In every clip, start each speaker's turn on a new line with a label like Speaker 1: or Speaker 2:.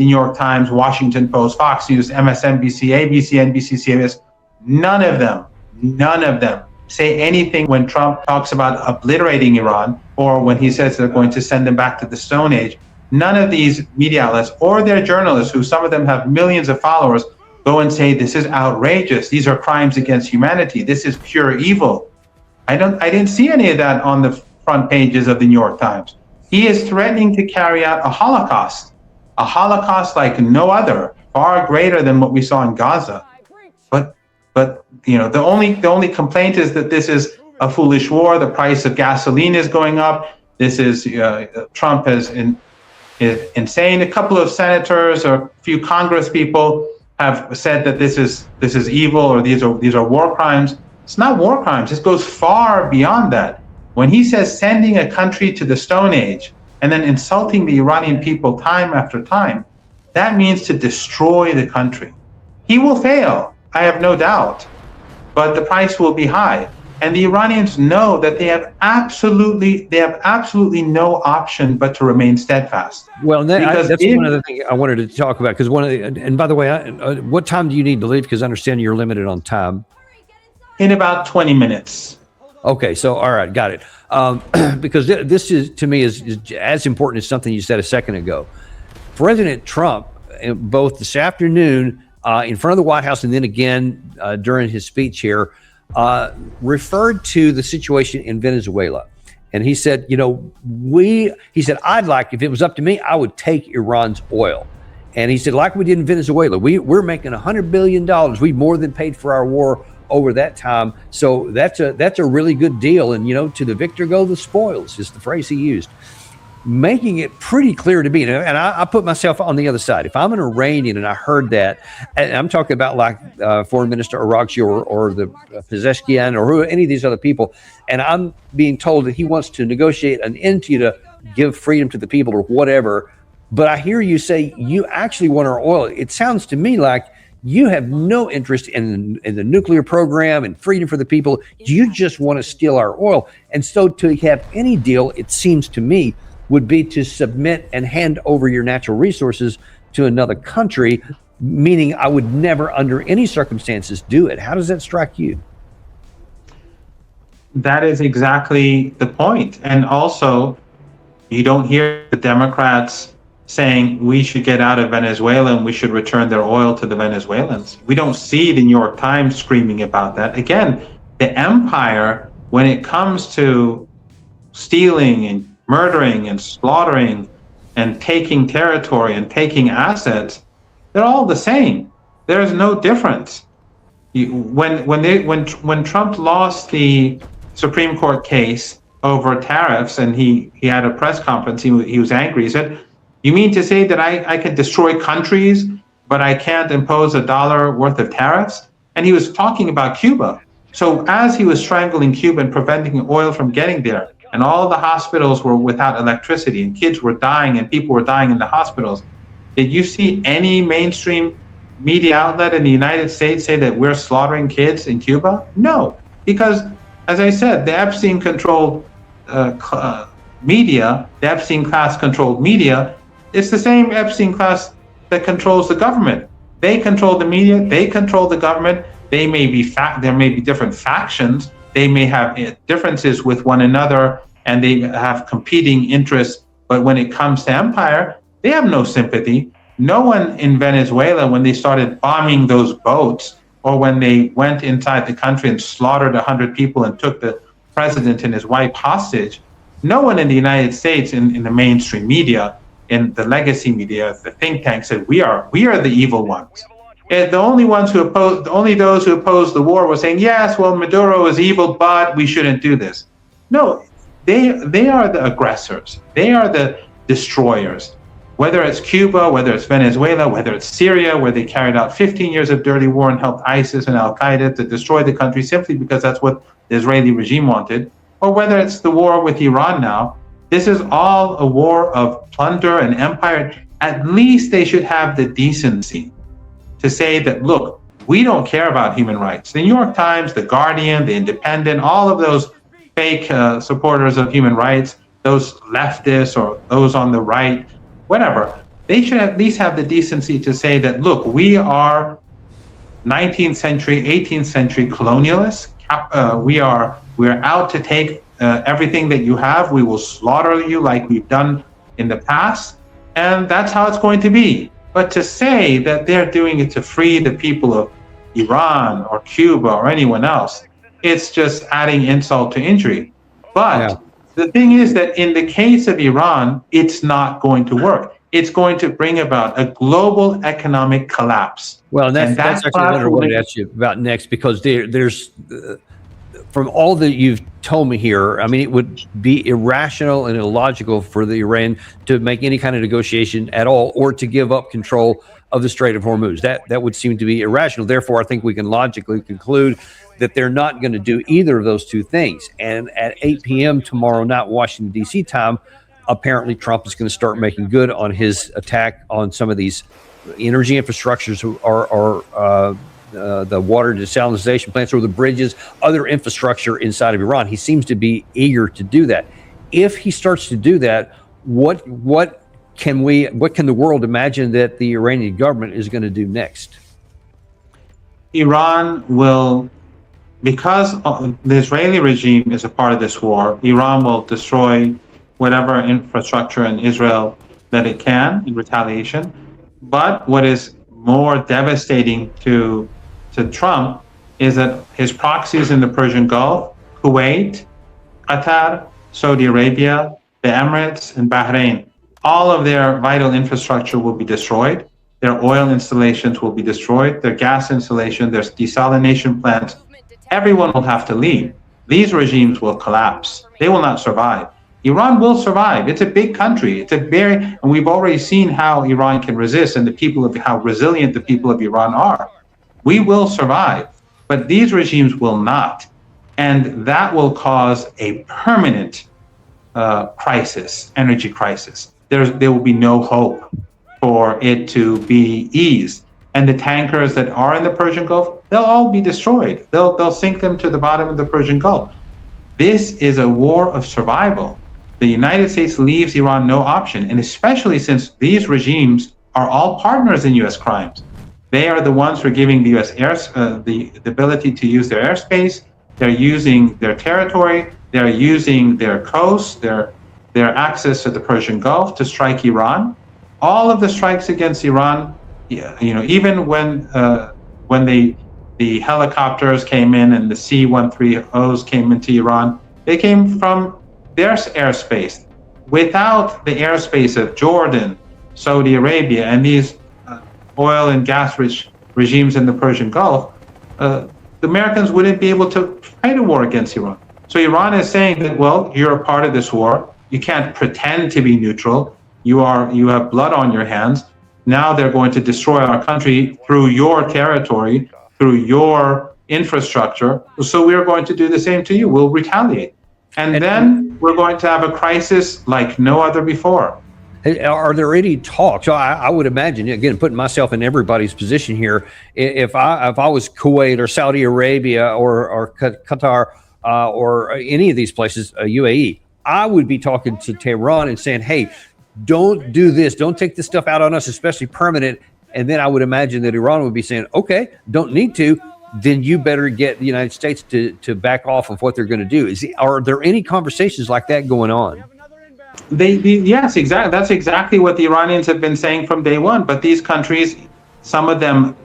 Speaker 1: the New York Times, Washington Post, Fox News, MSNBC, ABC, NBC, CBS, none of them say anything when Trump talks about obliterating Iran or when he says they're going to send them back to the Stone Age. None of these media outlets or their journalists, who some of them have millions of followers, go and say this is outrageous. These are crimes against humanity. This is pure evil. I didn't see any of that on the front pages of the New York Times. He is threatening to carry out a Holocaust like no other, far greater than what we saw in Gaza. But you know, the only complaint is that this is a foolish war. The price of gasoline is going up. This is Trump is insane. A couple of senators or a few Congress people have said that this is evil or these are war crimes. It's not war crimes. This goes far beyond that. When he says sending a country to the Stone Age and then insulting the Iranian people time after time, that means to destroy the country. He will fail, I have no doubt, but the price will be high. And the Iranians know that they have absolutely no option but to remain steadfast.
Speaker 2: Well, that's one other thing I wanted to talk about, because and by the way, what time do you need to leave? Because I understand you're limited on time.
Speaker 1: In about 20 minutes.
Speaker 2: Okay, so all right, got it. Because this is, to me, is as important as something you said a second ago. President Trump, both this afternoon in front of the White House and then again during his speech here, referred to the situation in Venezuela. And he said, I'd like, if it was up to me, I would take Iran's oil. And he said, like we did in Venezuela, we're making $100 billion. We more than paid for our war over that time. So that's a really good deal. And, to the victor go the spoils, is the phrase he used. Making it pretty clear to me, and I put myself on the other side. If I'm an Iranian and I heard that, and I'm talking about like Foreign Minister Araghchi or the Pezeshkian or any of these other people, and I'm being told that he wants to negotiate an end to give freedom to the people or whatever, but I hear you say you actually want our oil. It sounds to me like you have no interest in the nuclear program and freedom for the people. You just want to steal our oil. And so to have any deal, it seems to me, would be to submit and hand over your natural resources to another country, meaning I would never, under any circumstances, do it. How does that strike you?
Speaker 1: That is exactly the point. And also, you don't hear the Democrats saying we should get out of Venezuela and we should return their oil to the Venezuelans. We don't see the New York Times screaming about that. Again, the empire, when it comes to stealing and murdering and slaughtering and taking territory and taking assets, they're all the same. There's no difference. When Trump lost the Supreme Court case over tariffs and he had a press conference, he was angry. He said, "You mean to say that I can destroy countries, but I can't impose $1 worth of tariffs?" And he was talking about Cuba. So as he was strangling Cuba and preventing oil from getting there, and all the hospitals were without electricity, and kids were dying, and people were dying in the hospitals, did you see any mainstream media outlet in the United States say that we're slaughtering kids in Cuba? No, because, as I said, the Epstein-controlled media, the Epstein class-controlled media, it's the same Epstein class that controls the government. They control the media, they control the government. There may be different factions. They may have differences with one another and they have competing interests. But when it comes to empire, they have no sympathy. No one in Venezuela, when they started bombing those boats, or when they went inside the country and slaughtered 100 people and took the president and his wife hostage, no one in the United States, in the mainstream media, in the legacy media, the think tank, said we are the evil ones. The only those who opposed the war were saying, yes, well, Maduro is evil, but we shouldn't do this. No, they are the aggressors. They are the destroyers. Whether it's Cuba, whether it's Venezuela, whether it's Syria, where they carried out 15 years of dirty war and helped ISIS and Al-Qaeda to destroy the country simply because that's what the Israeli regime wanted, or whether it's the war with Iran now, this is all a war of plunder and empire. At least they should have the decency to say that, look, we don't care about human rights. The New York Times, The Guardian, The Independent, all of those fake supporters of human rights, those leftists or those on the right, whatever, they should at least have the decency to say that, look, we are 19th century, 18th century colonialists. We're out to take everything that you have. We will slaughter you like we've done in the past, and that's how it's going to be. But to say that they're doing it to free the people of Iran or Cuba or anyone else, it's just adding insult to injury. But the thing is that in the case of Iran, it's not going to work. It's going to bring about a global economic collapse.
Speaker 2: Well, and that's actually what I wanted to ask you about next, because there's from all that you've told me here, I mean, it would be irrational and illogical for the Iran to make any kind of negotiation at all, or to give up control of the Strait of Hormuz. That would seem to be irrational. Therefore, I think we can logically conclude that they're not going to do either of those two things. And at 8 p.m. tomorrow night, Washington, D.C. time, apparently Trump is going to start making good on his attack on some of these energy infrastructures, or the water desalination plants, or the bridges, other infrastructure inside of Iran. He seems to be eager to do that. If he starts to do that, what can the world imagine that the Iranian government is going to do next?
Speaker 1: Iran will, because the Israeli regime is a part of this war, Iran will destroy whatever infrastructure in Israel that it can in retaliation. But what is more devastating to Trump is that his proxies in the Persian Gulf, Kuwait, Qatar, Saudi Arabia, the Emirates, and Bahrain, all of their vital infrastructure will be destroyed. Their oil installations will be destroyed. Their gas installation, their desalination plants, everyone will have to leave. These regimes will collapse. They will not survive. Iran will survive. It's a big country. And we've already seen how Iran can resist, and how resilient the people of Iran are. We will survive, but these regimes will not. And that will cause a permanent crisis, energy crisis. There will be no hope for it to be eased. And the tankers that are in the Persian Gulf, they'll all be destroyed. They'll sink them to the bottom of the Persian Gulf. This is a war of survival. The United States leaves Iran no option, and especially since these regimes are all partners in U.S. crimes. They are the ones who are giving the U.S. the ability to use their airspace. They're using their territory. They're using their coast, their access to the Persian Gulf to strike Iran. All of the strikes against Iran, even when the helicopters came in and the C-130s came into Iran, they came from their airspace. Without the airspace of Jordan, Saudi Arabia, and these oil and gas-rich regimes in the Persian Gulf, the Americans wouldn't be able to fight a war against Iran. So Iran is saying that, well, you're a part of this war. You can't pretend to be neutral. You have blood on your hands. Now they're going to destroy our country through your territory, through your infrastructure. So we're going to do the same to you. We'll retaliate. And then we're going to have a crisis like no other before.
Speaker 2: Are there any talks? So I would imagine, again, putting myself in everybody's position here, if I was Kuwait or Saudi Arabia or Qatar or any of these places, UAE, I would be talking to Tehran and saying, hey, don't do this. Don't take this stuff out on us, especially permanent. And then I would imagine that Iran would be saying, okay, don't need to. Then you better get the United States to back off of what they're going to do. Are there any conversations like that going on?
Speaker 1: Yes, exactly. That's exactly what the Iranians have been saying from day one. But these countries, some of them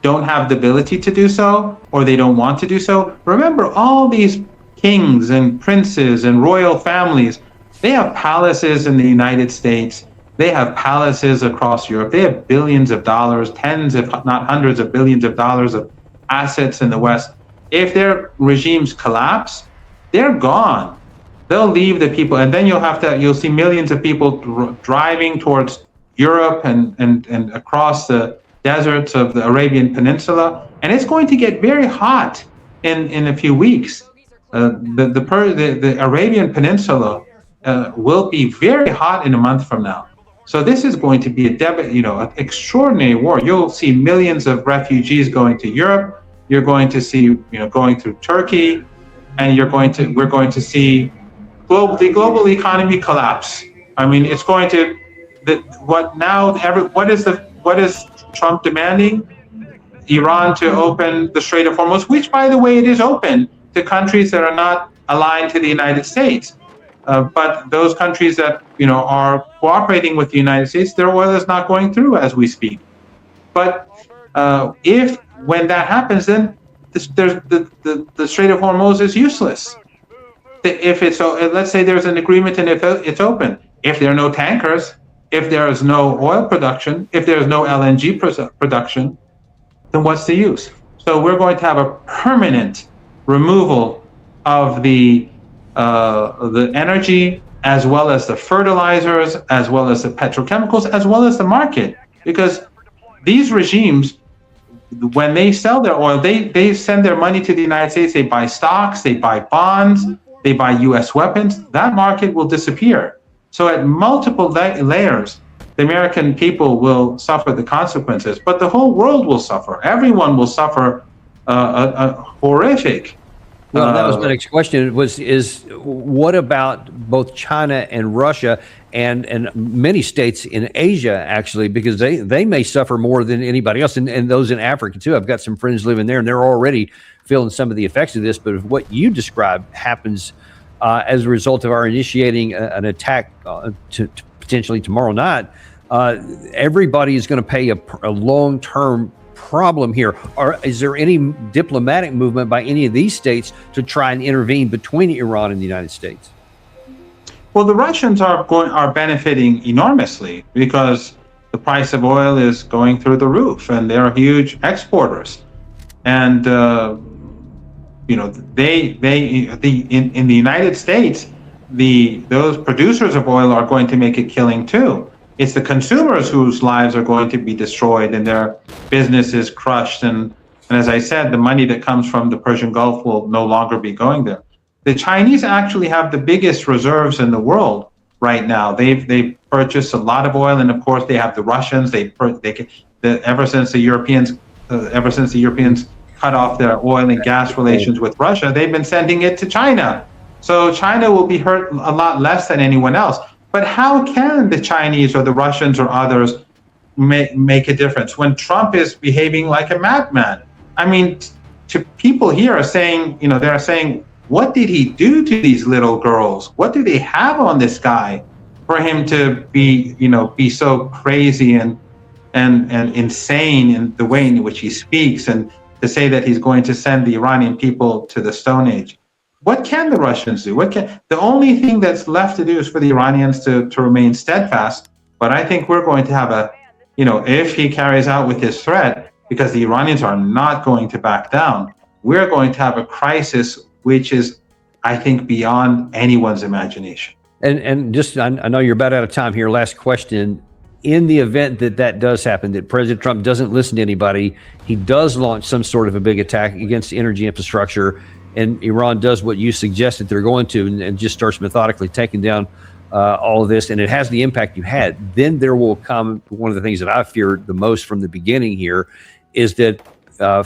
Speaker 1: don't have the ability to do so, or they don't want to do so. Remember, all these kings and princes and royal families, they have palaces in the United States. They have palaces across Europe. They have billions of dollars, tens, if not hundreds of billions of dollars of assets in the West. If their regimes collapse, they're gone. They'll leave the people, and then you'll see millions of people driving towards Europe and across the deserts of the Arabian Peninsula, and it's going to get very hot in a few weeks. The Arabian Peninsula will be very hot in a month from now. So this is going to be an extraordinary war. You'll see millions of refugees going to Europe. You're going to see, going through Turkey, and we're going to see the global economy collapse. I mean, what is Trump demanding? Iran to open the Strait of Hormuz, which, by the way, it is open to countries that are not aligned to the United States. But those countries that are cooperating with the United States, their oil is not going through as we speak. But if when that happens, then the Strait of Hormuz is useless. If it's let's say there's an agreement and if it's open, if there are no tankers, if there is no oil production, if there is no LNG production, then what's the use? So we're going to have a permanent removal of the energy, as well as the fertilizers, as well as the petrochemicals, as well as the market, because these regimes, when they sell their oil, they send their money to the United States. They buy stocks, they buy bonds, they buy U.S. weapons. That market will disappear. So at multiple layers, the American people will suffer the consequences, but the whole world will suffer. Everyone will suffer a horrific.
Speaker 2: Well, that was my next question. Is what about both China and Russia and many states in Asia, actually, because they may suffer more than anybody else, and those in Africa too. I've got some friends living there, and they're already feeling some of the effects of this. But if what you described happens as a result of our initiating an attack to potentially tomorrow night, everybody is going to pay a long-term problem here. Is there any diplomatic movement by any of these states to try and intervene between Iran and the United States?
Speaker 1: Well, the Russians are benefiting enormously because the price of oil is going through the roof, and they're huge exporters. And in the United States, those producers of oil are going to make a killing too. It's the consumers whose lives are going to be destroyed and their businesses crushed. And as I said, the money that comes from the Persian Gulf will no longer be going there. The Chinese actually have the biggest reserves in the world right now. They've purchased a lot of oil, and of course they have the Russians. Ever since the Europeans cut off their oil and gas relations with Russia, they've been sending it to China. So China will be hurt a lot less than anyone else. But how can the Chinese or the Russians or others make a difference when Trump is behaving like a madman? I mean, to people here are saying, they're saying, what did he do to these little girls? What do they have on this guy for him to be so crazy and insane in the way in which he speaks, and to say that he's going to send the Iranian people to the Stone Age? What can the Russians do? The only thing that's left to do is for the Iranians to remain steadfast. But I think we're going to have if he carries out with his threat, because the Iranians are not going to back down, we're going to have a crisis which is, I think, beyond anyone's imagination.
Speaker 2: And just, I know you're about out of time here. Last question. In the event that does happen, that President Trump doesn't listen to anybody, he does launch some sort of a big attack against energy infrastructure, and Iran does what you suggested they're going to, and just starts methodically taking down all of this, and it has the impact you had, then there will come one of the things that I feared the most from the beginning here, is that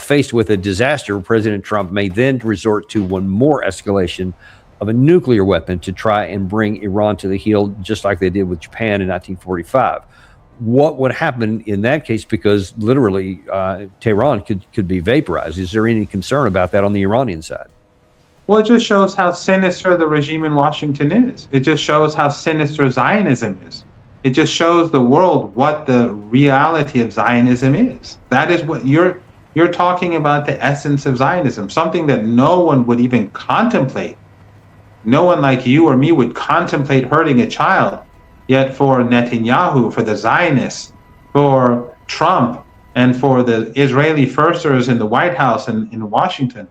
Speaker 2: faced with a disaster, President Trump may then resort to one more escalation of a nuclear weapon to try and bring Iran to the heel, just like they did with Japan in 1945. What would happen in that case? Because literally Tehran could be vaporized. Is there any concern about that on the Iranian side?
Speaker 1: Well, it just shows how sinister the regime in Washington is. It just shows how sinister Zionism is. It just shows the world what the reality of Zionism is. That is what you're talking about, the essence of Zionism, something that no one would even contemplate. No one like you or me would contemplate hurting a child. Yet for Netanyahu, for the Zionists, for Trump, and for the Israeli firsters in the White House and in Washington,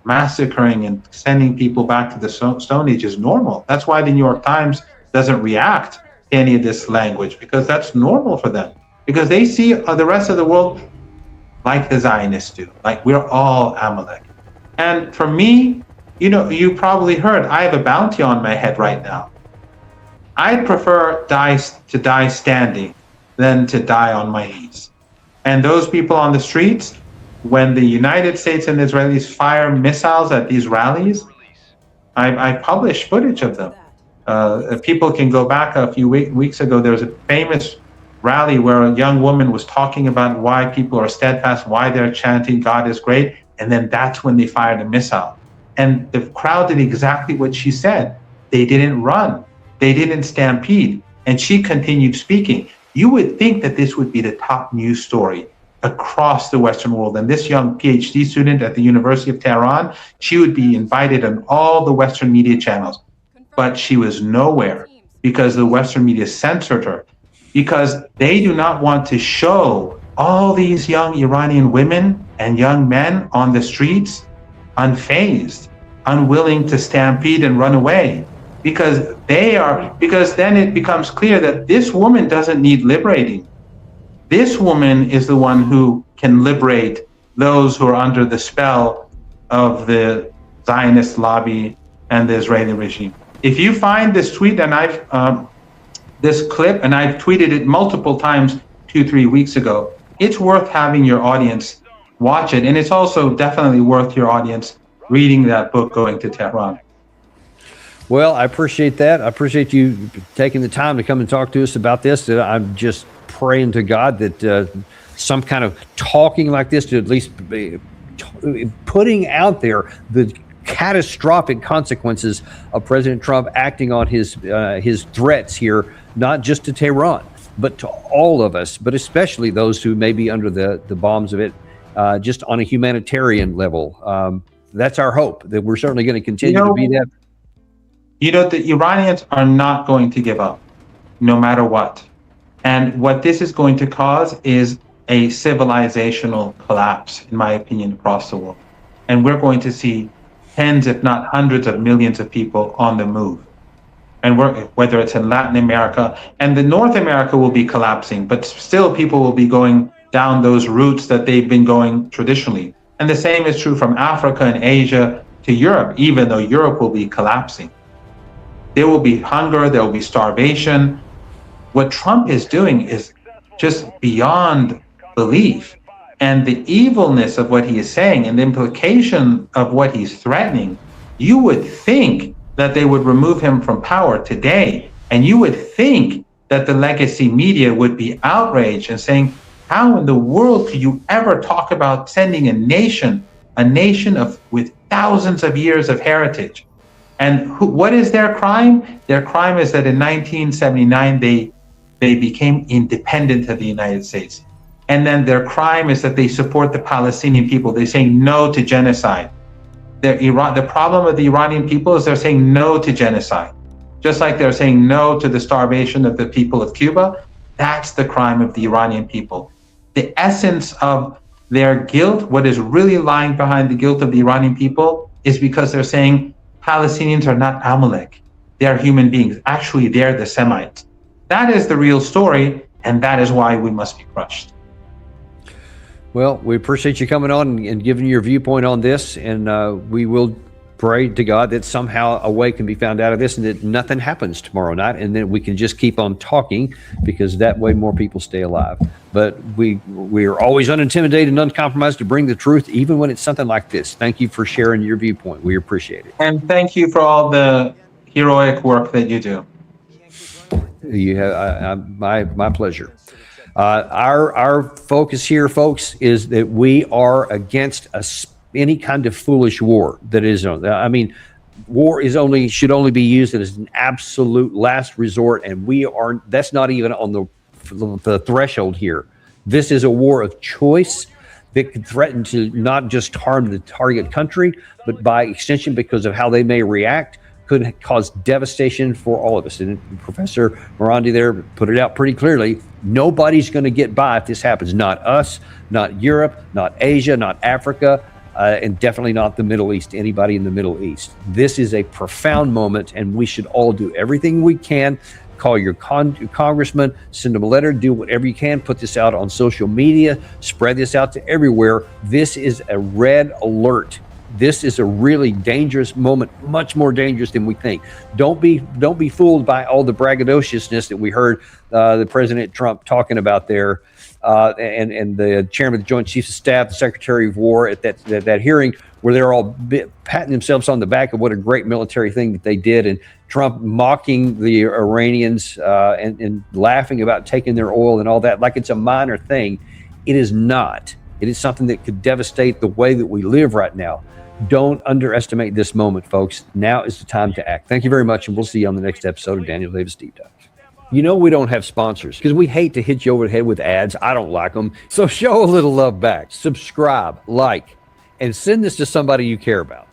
Speaker 1: massacring and sending people back to the Stone Age is normal. That's why the New York Times doesn't react to any of this language, because that's normal for them. Because they see the rest of the world like the Zionists do, like we're all Amalek. And for me, you probably heard, I have a bounty on my head right now. I'd prefer to die standing than to die on my knees. And those people on the streets, when the United States and Israelis fire missiles at these rallies, I publish footage of them. People can go back a few weeks ago. There was a famous rally where a young woman was talking about why people are steadfast, why they're chanting God is great, and then that's when they fired a missile. And the crowd did exactly what she said. They didn't run. They didn't stampede. And she continued speaking. You would think that this would be the top news story across the Western world. And this young PhD student at the University of Tehran, she would be invited on all the Western media channels. But she was nowhere because the Western media censored her, because they do not want to show all these young Iranian women and young men on the streets unfazed, unwilling to stampede and run away. Because then it becomes clear that this woman doesn't need liberating. This woman is the one who can liberate those who are under the spell of the Zionist lobby and the Israeli regime. If you find this tweet, and this clip, and I've tweeted it multiple times 2-3 weeks ago, it's worth having your audience watch it. And it's also definitely worth your audience reading that book, Going to Tehran.
Speaker 2: Well, I appreciate that. I appreciate you taking the time to come and talk to us about this. I'm just praying to God that some kind of talking like this, to at least be putting out there the catastrophic consequences of President Trump acting on his threats here, not just to Tehran, but to all of us, but especially those who may be under the bombs of it, just on a humanitarian level. That's our hope, that we're certainly going to continue to be that.
Speaker 1: The Iranians are not going to give up, no matter what. And what this is going to cause is a civilizational collapse, in my opinion, across the world. And we're going to see tens, if not hundreds of millions of people on the move. And whether it's in Latin America, and the North America will be collapsing, but still people will be going down those routes that they've been going traditionally. And the same is true from Africa and Asia to Europe, even though Europe will be collapsing. There will be hunger, there will be starvation. What Trump is doing is just beyond belief. And the evilness of what he is saying and the implication of what he's threatening, you would think that they would remove him from power today. And you would think that the legacy media would be outraged and saying, how in the world could you ever talk about sending a nation with thousands of years of heritage? And what is their crime? Their crime is that in 1979, they became independent of the United States. And then their crime is that they support the Palestinian people. They're saying no to genocide. The problem with the Iranian people is they're saying no to genocide. Just like they're saying no to the starvation of the people of Cuba, that's the crime of the Iranian people. The essence of their guilt, what is really lying behind the guilt of the Iranian people, is because they're saying Palestinians are not Amalek. They're human beings. Actually, they're the Semites. That is the real story, and that is why we must be crushed.
Speaker 2: Well, we appreciate you coming on and giving your viewpoint on this, and we will pray to God that somehow a way can be found out of this and that nothing happens tomorrow night, and then we can just keep on talking, because that way more people stay alive. But we are always unintimidated and uncompromised to bring the truth, even when it's something like this. Thank you for sharing your viewpoint. We appreciate it.
Speaker 1: And thank you for all the heroic work that you do.
Speaker 2: You have my pleasure. Our focus here, folks, is that we are against any kind of foolish war that is. I mean, war should only be used as an absolute last resort, and that's not even on the threshold here. This is a war of choice that could threaten to not just harm the target country, but by extension, because of how they may react, could cause devastation for all of us. And Professor Marandi there put it out pretty clearly. Nobody's going to get by if this happens. Not us, not Europe, not Asia, not Africa, and definitely not the Middle East, anybody in the Middle East. This is a profound moment, and we should all do everything we can. Call your congressman, send them a letter, do whatever you can, put this out on social media, spread this out to everywhere. This is a red alert. This is a really dangerous moment, much more dangerous than we think. Don't be fooled by all the braggadociousness that we heard the President Trump talking about there. and the chairman of the Joint Chiefs of Staff, the Secretary of War at that hearing, where they're all patting themselves on the back of what a great military thing that they did, and Trump mocking the Iranians and laughing about taking their oil and all that like it's a minor thing. It is not. It is something that could devastate the way that we live right now. Don't underestimate this moment, folks. Now is the time to act. Thank you very much, and we'll see you on the next episode of Daniel Davis Deep Dive. You know we don't have sponsors because we hate to hit you over the head with ads. I don't like them. So show a little love back. Subscribe, like, and send this to somebody you care about.